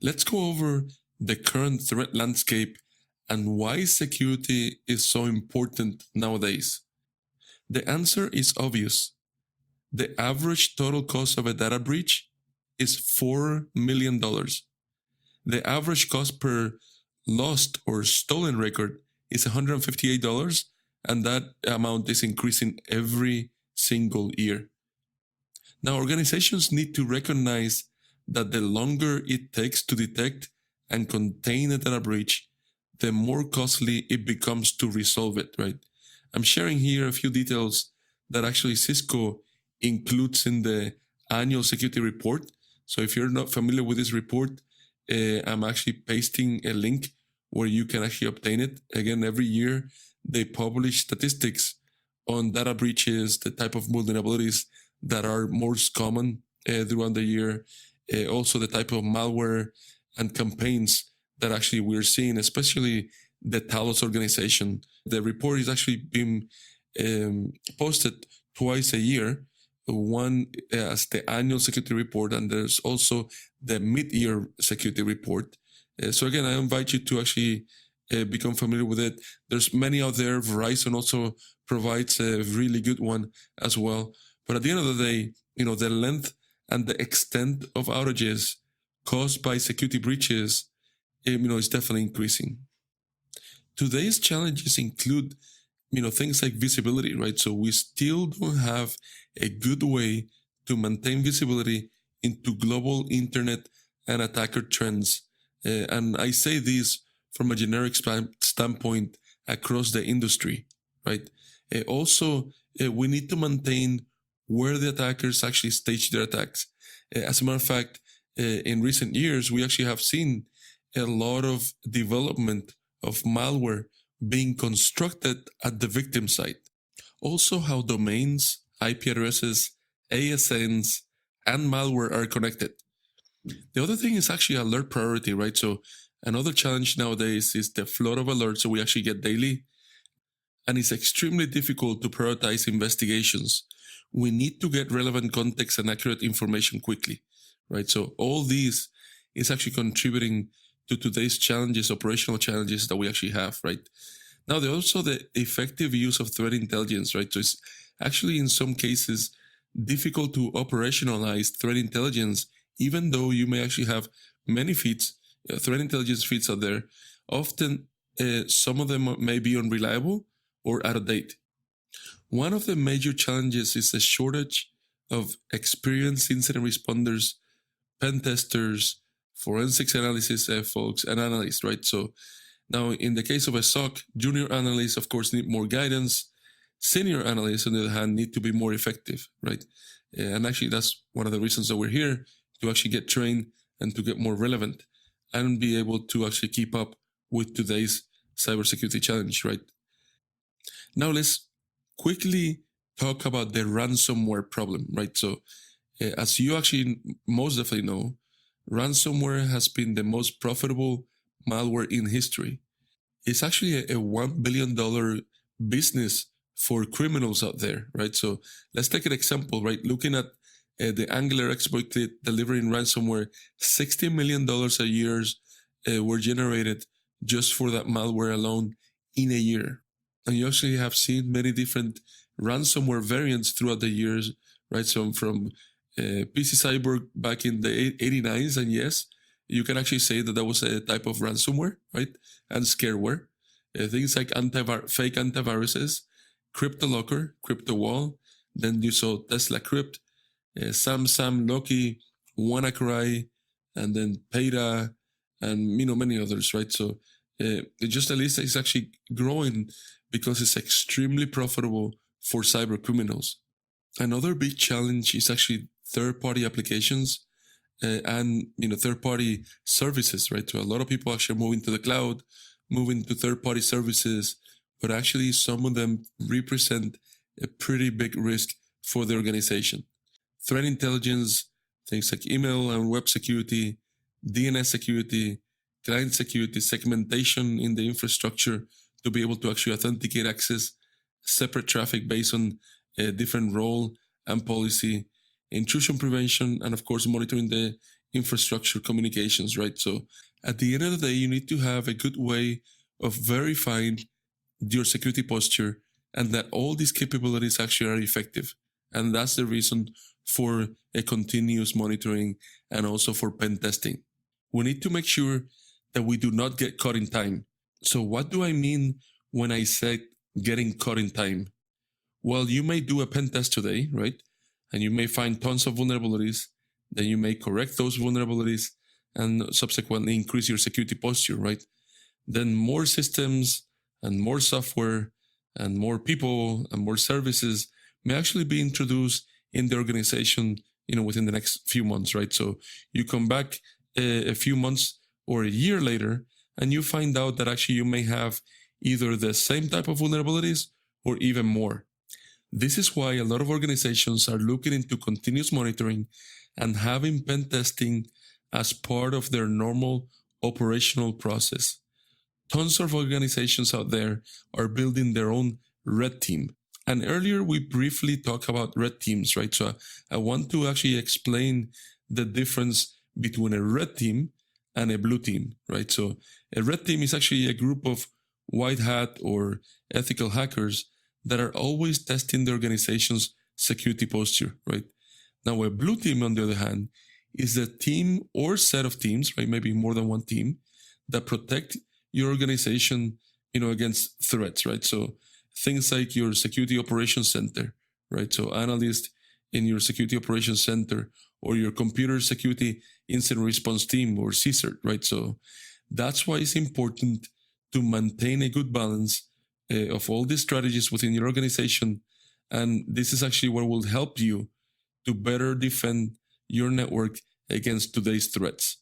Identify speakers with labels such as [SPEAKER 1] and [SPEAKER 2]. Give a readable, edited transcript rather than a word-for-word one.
[SPEAKER 1] Let's go over the current threat landscape and why security is so important nowadays. The answer is obvious. The average total cost of a data breach is $4 million. The average cost per lost or stolen record is $158, and that amount is increasing every single year. Now, organizations need to recognize that the longer it takes to detect and contain a data breach, the more costly it becomes to resolve it, right? I'm sharing here a few details that actually Cisco includes in the annual security report. So if you're not familiar with this report, I'm actually pasting a link where you can actually obtain it. Again, every year they publish statistics on data breaches, the type of vulnerabilities that are most common throughout the year, also the type of malware and campaigns that actually we're seeing, especially the Talos organization. The report is actually being posted twice a year, one as the annual security report, and there's also the mid-year security report. So again, I invite you to actually become familiar with it. There's many out there. Verizon also provides a really good one as well. But at the end of the day, the length and the extent of outages caused by security breaches, is definitely increasing. Today's challenges include, things like visibility, right? So we still don't have a good way to maintain visibility into global internet and attacker trends. And I say this from a generic standpoint across the industry, right? Also, we need to maintain where the attackers actually stage their attacks. As a matter of fact, in recent years, we actually have seen a lot of development of malware being constructed at the victim site. Also, how domains, IP addresses, ASNs, and malware are connected. The other thing is actually alert priority, right? So another challenge nowadays is the flood of alerts that we actually get daily, and it's extremely difficult to prioritize investigations. We need to get relevant context and accurate information quickly, right? So all these is actually contributing to today's challenges, operational challenges that we actually have, right? Now, there's also the effective use of threat intelligence, right? So it's actually in some cases difficult to operationalize threat intelligence, even though you may actually have many feeds, threat intelligence feeds out there. Often, some of them may be unreliable or out of date. One of the major challenges is a shortage of experienced incident responders, pen testers, forensics analysis folks, and analysts, right? So now, in the case of a SOC, junior analysts, of course, need more guidance. Senior analysts, on the other hand, need to be more effective, right? And actually, that's one of the reasons that we're here, to actually get trained and to get more relevant and be able to actually keep up with today's cybersecurity challenge, right? Now, let's quickly talk about the ransomware problem, right? So, as you actually most definitely know, ransomware has been the most profitable malware in history. It's actually a $1 billion business for criminals out there, right? So let's take an example, right? Looking at the Angular exploit kit delivering ransomware, $60 million a year were generated just for that malware alone in a year. And you actually have seen many different ransomware variants throughout the years, right? So from PC Cyborg back in the 89s, and yes, you can actually say that was a type of ransomware, right? And scareware. Things like fake antiviruses, CryptoLocker, CryptoWall. Then you saw Tesla Crypt, Sam Loki, WannaCry, and then Peta, and many others, right? So just the list is actually growing because it's extremely profitable for cyber criminals. Another big challenge is actually third-party applications and third-party services, right? So a lot of people actually are moving to the cloud, moving to third-party services, but actually some of them represent a pretty big risk for the organization. Threat intelligence, things like email and web security, DNS security, client security, segmentation in the infrastructure to be able to actually authenticate access, separate traffic based on a different role and policy, intrusion prevention, and of course monitoring the infrastructure communications, right? So at the end of the day, you need to have a good way of verifying your security posture and that all these capabilities actually are effective. And that's the reason for a continuous monitoring and also for pen testing. We need to make sure that we do not get caught in time. So what do I mean when I say getting caught in time? Well, you may do a pen test today, right? And you may find tons of vulnerabilities. Then you may correct those vulnerabilities and subsequently increase your security posture, right? Then more systems and more software and more people and more services may actually be introduced in the organization, within the next few months, right? So you come back a few months or a year later, and you find out that actually you may have either the same type of vulnerabilities or even more. This is why a lot of organizations are looking into continuous monitoring and having pen testing as part of their normal operational process. Tons of organizations out there are building their own red team. And earlier we briefly talked about red teams, right? So I want to actually explain the difference between a red team and a blue team, right? So a red team is actually a group of white hat or ethical hackers that are always testing the organization's security posture, right? Now, a blue team, on the other hand, is a team or set of teams, right? Maybe more than one team that protect your organization, against threats, right? So things like your security operations center, right? So analysts in your security operations center or your computer security incident response team or CSIRT, right? So that's why it's important to maintain a good balance of all these strategies within your organization. And this is actually what will help you to better defend your network against today's threats.